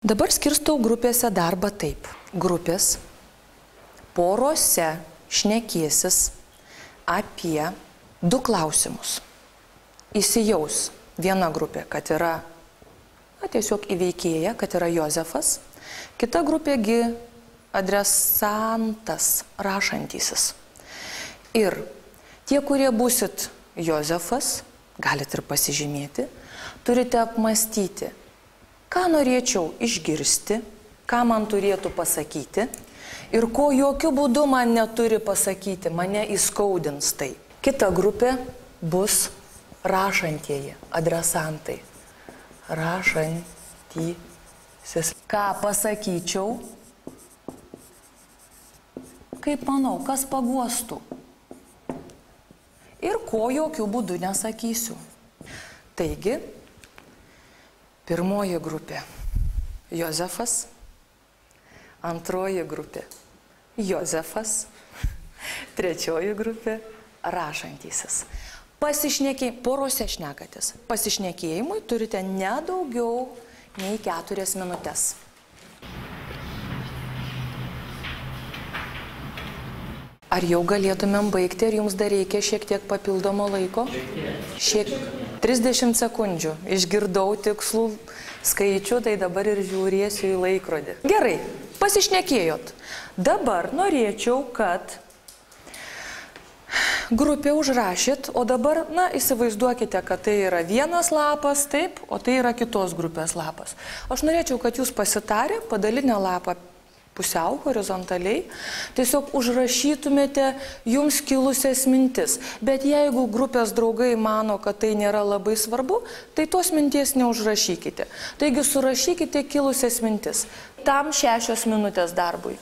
Dabar skirstau grupėse darbą taip. Grupės porose šnekėsis apie 2 klausimus. Įsijaus viena grupė, kad yra tiesiog įveikėja, kad yra Jozefas. Kita grupėgi adresantas, rašantysis. Ir tie, kurie būsit Jozefas, galite ir pasižymėti, turite apmastyti, ką norėčiau išgirsti, ką man turėtų pasakyti ir ko jokių būdų man neturi pasakyti, mane įskaudins tai. Kita grupė bus rašantieji, adresantai. Rašantysis. Ką pasakyčiau, kaip manau, kas paguostų. Ir ko jokių būdų nesakysiu. Taigi, pirmoji grupė Jozefas, antroji grupė Jozefas, trečioji grupė rašantysis. Porose šnekatės. Pasišnekėjimui turite ne daugiau nei 4 minutės. Ar jau galėtumėm baigti, ar jums dar reikia šiek tiek papildomo laiko? 30 sekundžių. Išgirdau tikslų skaičių, tai dabar ir žiūrėsiu į laikrodį. Gerai, pasišnekėjot. Dabar norėčiau, kad grupė užrašyt, o dabar, įsivaizduokite, kad tai yra vienas lapas, taip, o tai yra kitos grupės lapas. Aš norėčiau, kad jūs pasitarę, padalinę lapą pusiau, horizontaliai, tiesiog užrašytumėte jums kilusias mintis. Bet jeigu grupės draugai mano, kad tai nėra labai svarbu, tai tos minties neužrašykite. Taigi surašykite kilusias mintis. Tam 6 minutės darbui.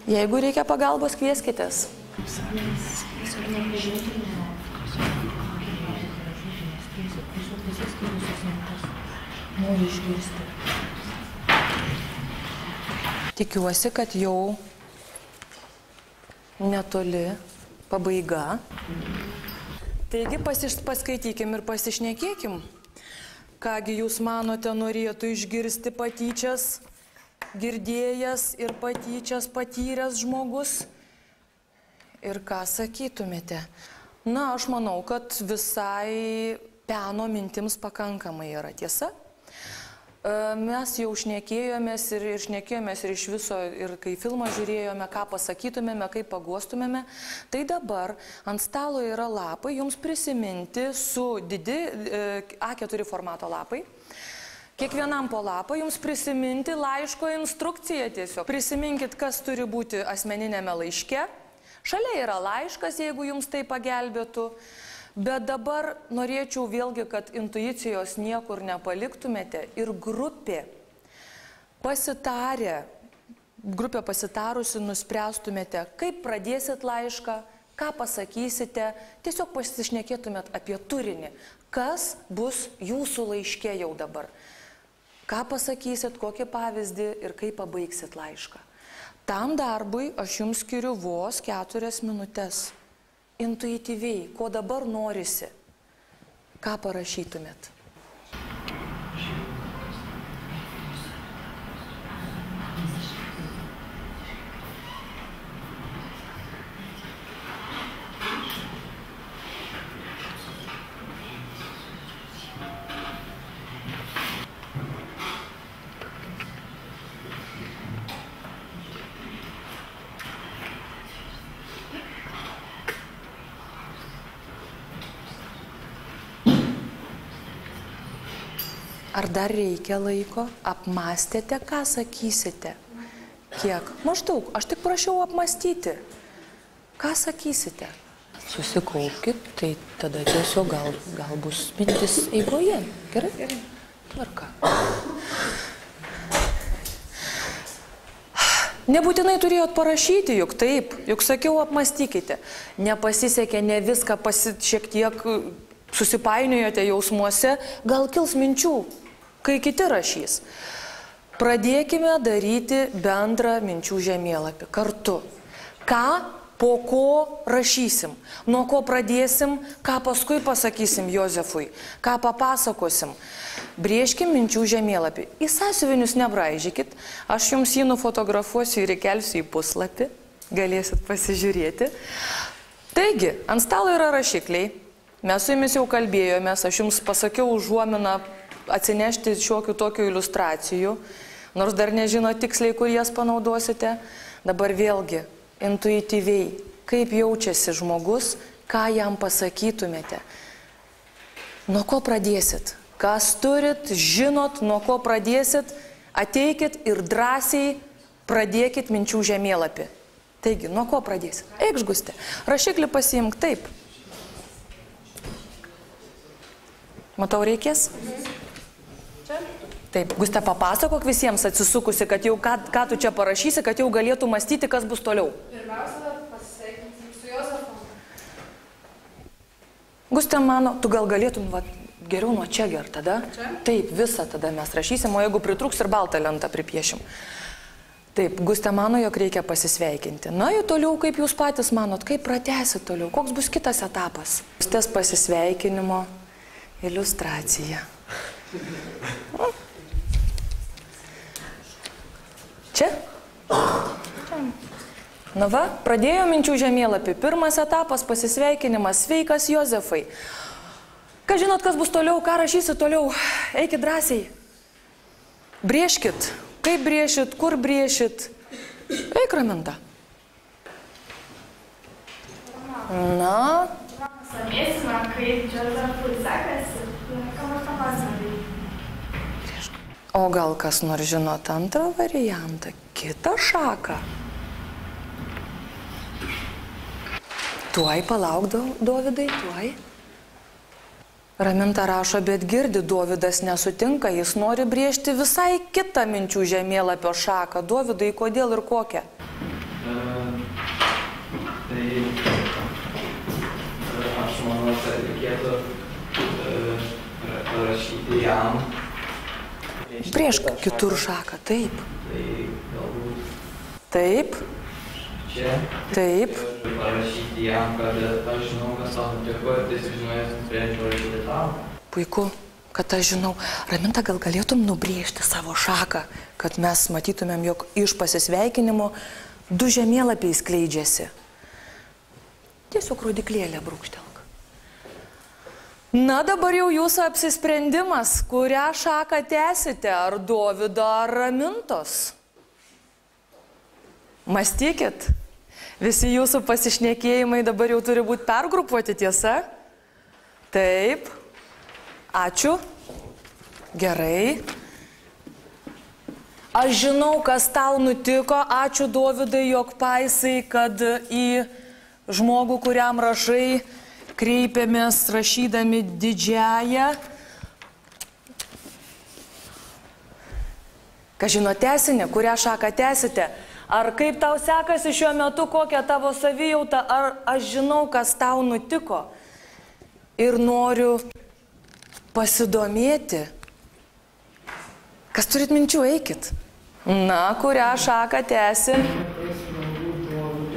Jeigu reikia pagalbos, kvieskitės. Tikiuosi, kad jau netoli pabaiga. Taigi paskaitykim ir pasišnekėkim. Kągi jūs manote, norėtų išgirsti patyčias girdėjęs ir patyčias patyręs žmogus? Ir ką sakytumėte? Aš manau, kad visai peno mintims pakankamai yra, tiesa? Mes jau šnekėjomės ir iš viso, ir kai filmą žiūrėjome, ką pasakytumėme, kaip paguostumėme, tai dabar ant stalo yra lapai, jums prisiminti su didi A4 formato lapai. Kiekvienam po lapą jums prisiminti laiško instrukciją tiesiog. Prisiminkit, kas turi būti asmeninėme laiške. Šalia yra laiškas, jeigu jums tai pagelbėtų. Bet dabar norėčiau vėlgi, kad intuicijos niekur nepaliktumėte ir grupė pasitarusi nuspręstumėte, kaip pradėsit laišką, ką pasakysite, tiesiog pasišnekėtumėt apie turinį, kas bus jūsų laiške jau dabar. Ką pasakysit, kokį pavyzdį ir kaip pabaigsit laišką. Tam darbui aš jums skiriu vos 4 minutės. Intuityviai, ko dabar norisi, ką parašytumėt. Ar dar reikia laiko? Apmastėte, ką sakysite? Kiek? Maždaug. Aš tik prašiau apmastyti. Ką sakysite? Susikaupkit, tai tada tiesiog gal bus mintis eigoje. Gerai? Gerai. Tvarka. Nebūtinai turėjot parašyti, juk taip. Juk sakiau, apmastykite. Nepasisekė, ne viską šiek tiek susipainiojote jausmuose, gal kils minčių, kai kiti rašys. Pradėkime daryti bendrą minčių žemėlapį kartu. Ką po ko rašysim, nuo ko pradėsim, ką paskui pasakysim Jozefui, ką papasakosim. Brėžkim minčių žemėlapį. Į sąsiuvinius nebraižykit, aš jums jį nufotografuosiu ir įkelsiu į puslapį, galėsit pasižiūrėti. Taigi, ant stalo yra rašikliai, mes su jumis jau kalbėjomės, aš jums pasakiau užuominą atsinešti šiokių tokių iliustracijų, nors dar nežino tiksliai, kur jas panaudosite. Dabar vėlgi, intuityviai, kaip jaučiasi žmogus, ką jam pasakytumėte. Nuo ko pradėsit? Kas turit, žinot, nuo ko pradėsit, ateikit ir drąsiai pradėkit minčių žemėlapį. Taigi, nuo ko pradėsit? Eikš, Gustė, rašiklį pasiimk taip. Matau, reikės? Taip, Gustė, papasakok visiems atsisukusi, kad jau ką tu čia parašysi, kad jau galėtų mąstyti, kas bus toliau. Pirmiausia, pasisveikinsim su Jozefu. Gustė mano, tu gal galėtum geriau nuo čia ger tada? Čia? Taip, visą tada mes rašysim, o jeigu pritruks ir baltą lentą pripiešim. Taip, Gustė mano, jog reikia pasisveikinti. Na, jau toliau, kaip jūs patys manot, kaip pratęsit toliau, koks bus kitas etapas? Gustės pasisveikinimo iliustracija. Čia? Na va, pradėjo minčių žemėlapį. Pirmas etapas - pasisveikinimas. Sveikas, Jozefai. Ką žinot, kas bus toliau, ką rašysit toliau? Eikit drąsiai. Brėžkit. Kaip brėžit, kur brėžit? Eik, Raminta. Na? Samėsime, kaip Jozefui sekasi. Ką man papasakoti? O gal kas nors žinot antrą variantą, kitą šaką? Tuoj palauk, Dovydai, tuoj. Raminta rašo, bet girdi, Dovydas nesutinka, jis nori brėžti visai kitą minčių žemėlapio šaką. Dovydai, kodėl ir kokią? Tai aš manau, kad reikėtų parašyti jam. Brėžk kitur šaką, taip. Tai galbūt Taip. čia. Taip. Ir parašyti jam, kad aš žinau, kas tau nutiko ir tai sužinojęs nusprendžiu parašyti tau. Puiku, kad aš žinau. Raminta, gal galėtum nubrėžti savo šaką, kad mes matytumėm, jog iš pasisveikinimo du žemėlapiai skleidžiasi. Tiesiog rodiklėlę brūkštelk. Na, dabar jau jūsų apsisprendimas, kurią šaką tęsite, ar Dovydo, ar Ramintos. Mąstykit, visi jūsų pasišnekėjimai dabar jau turi būti pergrupuoti, tiesa? Taip. Ačiū. Gerai. Aš žinau, kas tau nutiko. Ačiū, Dovydai, jog paisai, kad į žmogų, kuriam rašai, kreipiamės rašydami didžiąją. Ką žino, tęsinė, kurią šaką tęsite? Ar kaip tau sekasi šiuo metu, kokia tavo savijauta, ar aš žinau, kas tau nutiko ir noriu pasidomėti. Kas turit minčių, eikit. Na, kurią šaką tęsi?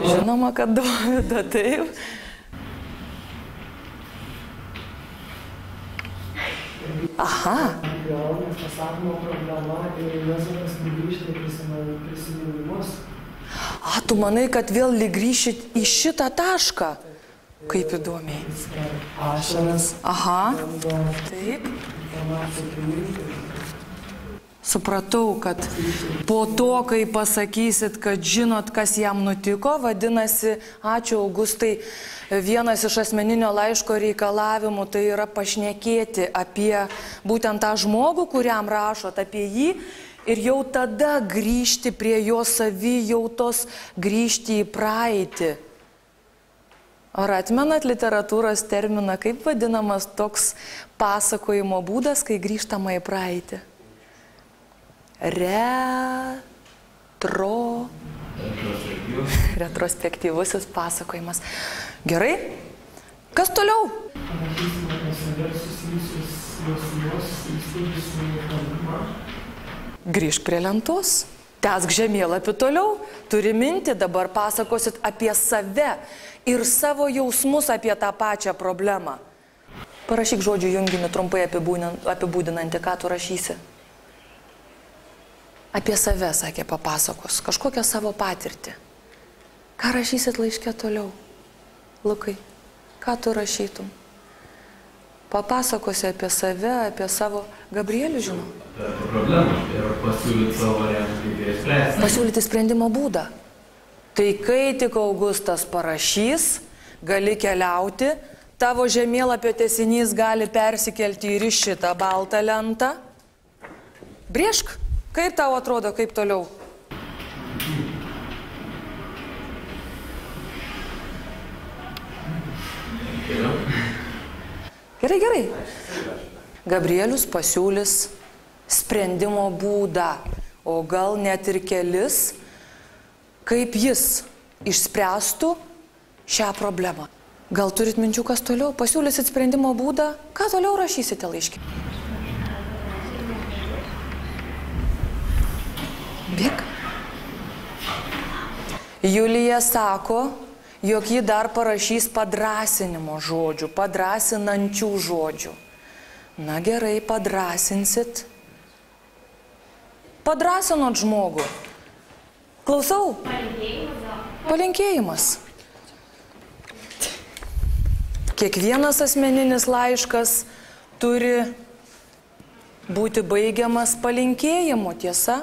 Žinoma, kad Dovydą, taip. Aha. Pasakymo problema ir Jozefas grįžta į prisiminimus. A, tu manai, kad vėl grįšit į šitą tašką? Kaip įdomiai. Ašaras. Aha. Taip. Supratau, kad po to, kai pasakysit, kad žinot, kas jam nutiko, vadinasi, ačiū Augustai, vienas iš asmeninio laiško reikalavimų tai yra pašnekėti apie būtent tą žmogų, kuriam rašot, apie jį ir jau tada grįžti prie jo savijautos, grįžti į praeitį. Ar atmenat literatūros terminą, kaip vadinamas toks pasakojimo būdas, kai grįžtama į praeitį? Retrospektyvusis pasakojimas. Gerai? Kas toliau? Grįžk prie lentos. Tęsk žemėlapį toliau, turi mintį, dabar pasakosit apie save ir savo jausmus apie tą pačią problemą. Parašyk žodžių junginį trumpai apibūdinantį, ką tu rašysi. Apie save, sakė, papasakos, kažkokią savo patirtį. Ką rašysit laiške toliau? Lukai, ką tu rašytum? Papasakosi apie save, apie savo... Gabrielių, žinau. Apie problemą ir pasiūlyti savo variantą, kaip ją spręsti. Pasiūlyti sprendimo būdą. Tai kai tik Augustas parašys, gali keliauti, tavo žemėlapio tęsinys gali persikelti ir į šitą baltą lentą. Brėžk, kaip tau atrodo, kaip toliau? Gerai, gerai. Gabrielius pasiūlys sprendimo būdą, o gal net ir kelis, kaip jis išspręstų šią problemą. Gal turit minčių, kas toliau? Pasiūlysit sprendimo būdą, ką toliau rašysite laiške? Bėk. Julija sako, jog ji dar parašys padrąsinimo žodžių, padrąsinančių žodžių. Na gerai, padrąsinsit. Padrąsinot žmogų. Klausau? Palinkėjimas. Kiekvienas asmeninis laiškas turi būti baigiamas palinkėjimu, tiesa?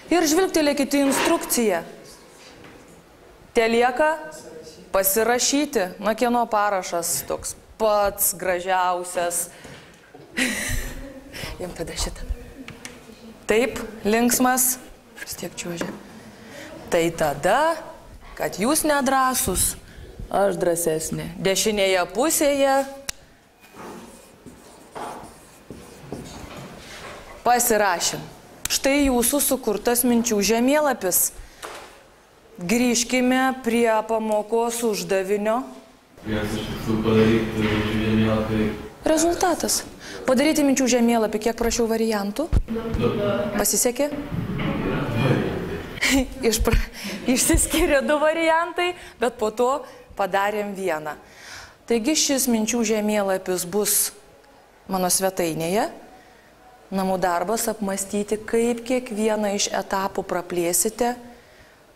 Ir žvilgtelėkite instrukciją. Telieka pasirašyti, na kieno parašas toks pats gražiausias. Jam tada šitą. Taip, linksmas, vis tiek čiuožia. Tai tada, kad jūs nedrąsus, aš drąsesnė. Dešinėje pusėje pasirašėm. Štai jūsų sukurtas minčių žemėlapis. Grįžkime prie pamokos uždavinio. Vienas iš tikslų padaryti minčių žemėlapį. Rezultatas. Padaryti minčių žemėlapį, kiek prašiau variantų? Pasisekė? Išsiskyrė 2 variantai, bet po to padarėm vieną. Taigi šis minčių žemėlapis bus mano svetainėje. Namų darbas apmąstyti, kaip kiekvieną iš etapų praplėsite,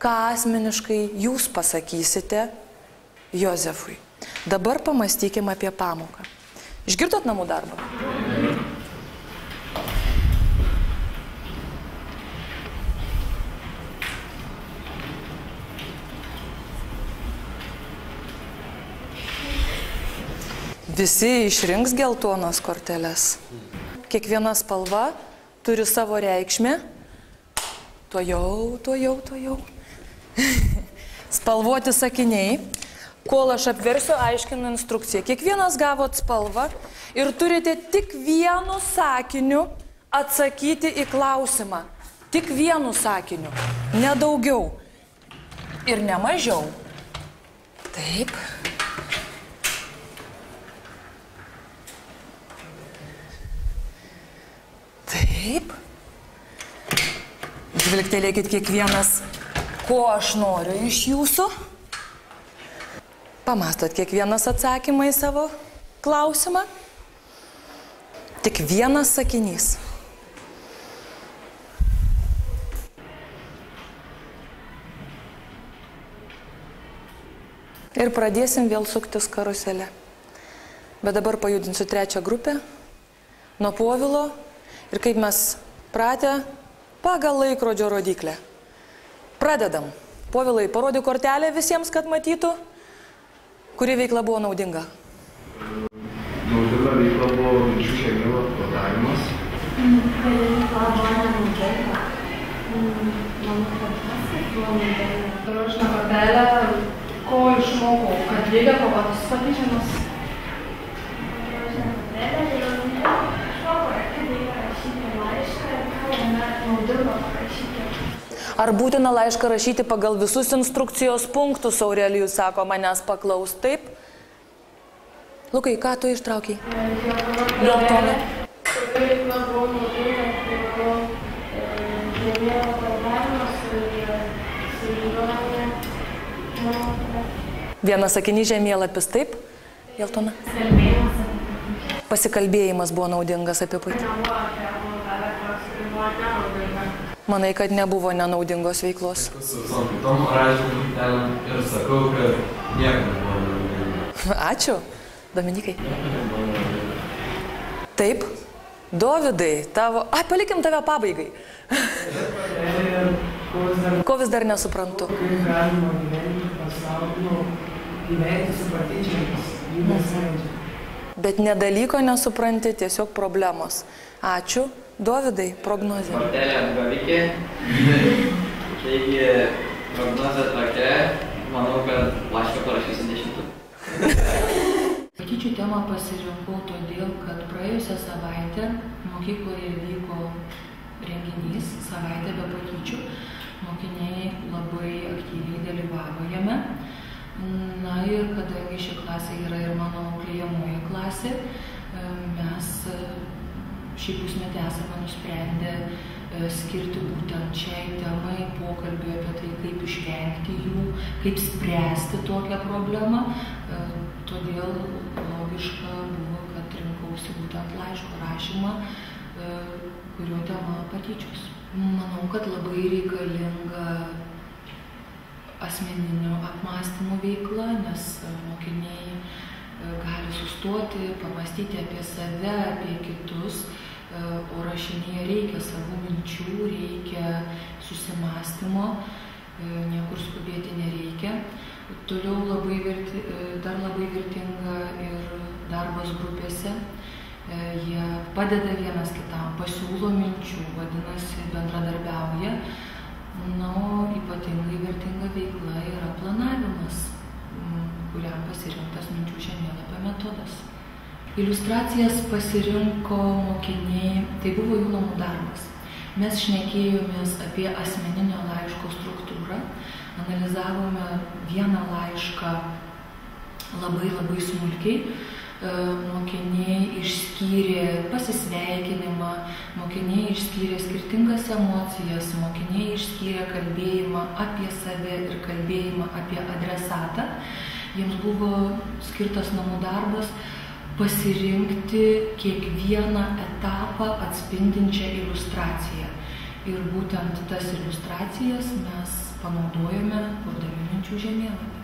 ką asmeniškai jūs pasakysite Jozefui. Dabar pamąstykime apie pamoką. Išgirdot namų darbą? Visi išrinks geltonas korteles. Kiekviena spalva turi savo reikšmę. Tuojau. Spalvoti sakiniai. Kol aš apversiu, aiškinu instrukciją. Kiekvienas gavot spalvą ir turite tik vienu sakiniu atsakyti į klausimą. Tik vienu sakiniu. Ne daugiau. Ir ne mažiau. Taip. Taip. Žvilgtelėkit kiekvienas, ko aš noriu iš jūsų. Pamastot kiekvienas atsakymą į savo klausimą. Tik vienas sakinys. Ir pradėsim vėl suktis karuselę. Bet dabar pajudinsiu 3 grupę nuo Povilo ir kaip mes pratę pagal laikrodžio rodiklę. Pradedam. Povilai, parodyk kortelę visiems, kad matytų. Kuri veikla buvo naudinga? Naudinga veikla buvo minčių žemėlapio darymas. Veikla buvo nenaudinga. Mano kortelė buvo naudinga. Rašinę kortelę, ko išmokau, kad reikia kovoti su patyčiomis. Rašinę kortelę, išmokau, kad reikia rašyti laišką ir ką jame naudinga parašyti. Ar būtina laišką rašyti pagal visus instrukcijos punktus, Aurelijus sako, manęs paklaus, taip? Lukai, ką tu ištraukiai? Geltoną. Veikla buvo naudinga, kai buvo žemėlapio darymas Vienas sakinys žemėlapis, taip? Jeltona? Pasikalbėjimas buvo naudingas apie patyčias. Manai, kad nebuvo nenaudingos veiklos? Su visom kitom rašymom ten ir sakau, kad nieko nebuvo naudinga. Ačiū. Dominikai. Taip. Dovydai, tavo... Ai, palikim tave pabaigai. Ko vis dar nesuprantu? Kaip galima gyventi pasaulio, gyventi su patyčiomis, jų nesleidžia. Bet ne dalyko nesupranti, tiesiog problemos. Ačiū. Dovydai, prognozė. Kortelė apgavikė. Taigi, prognozė tokia. Manau, kad laišką parašysiu 10. Patyčių temą pasirinkau todėl, kad praėjusią savaitę mokykloje vyko renginys Savaitė be patyčių. Mokiniai labai aktyviai dalyvavo jame. Na ir kadangi ši klasė yra ir mano auklėjamoji klasė, mes šį pusmetį esame nusprendę skirti būtent šiai temai pokalbį apie tai, kaip išvengti jų, kaip spręsti tokią problemą. Todėl logiška buvo, kad rinkausi būtent laiško rašymą, kurio tema patyčios. Manau, kad labai reikalinga asmeninių apmąstymų veikla, nes mokiniai gali sustoti, pamastyti apie save, apie kitus, o rašinėje reikia savų minčių, reikia susimąstymo, niekur skubėti nereikia. Toliau dar labai vertinga ir darbas grupėse. Jie padeda vienas kitam, pasiūlo minčių, vadinasi, bendradarbiauja. Na, o ypatingai vertinga veikla yra planavimas, kuriam pasirinktas minčių žemėlapio metodas. Iliustracijas pasirinko mokiniai, tai buvo jų namų darbas. Mes šnekėjomės apie asmeninio laiško struktūrą, analizavome vieną laišką labai smulkiai. Mokiniai išskyrė pasisveikinimą, mokiniai išskyrė skirtingas emocijas, mokiniai išskyrė kalbėjimą apie save ir kalbėjimą apie adresatą. Jiems buvo skirtas namų darbas pasirinkti kiekvieną etapą atspindinčią iliustraciją. Ir būtent tas iliustracijas mes panaudojome kurdami minčių žemėlapį.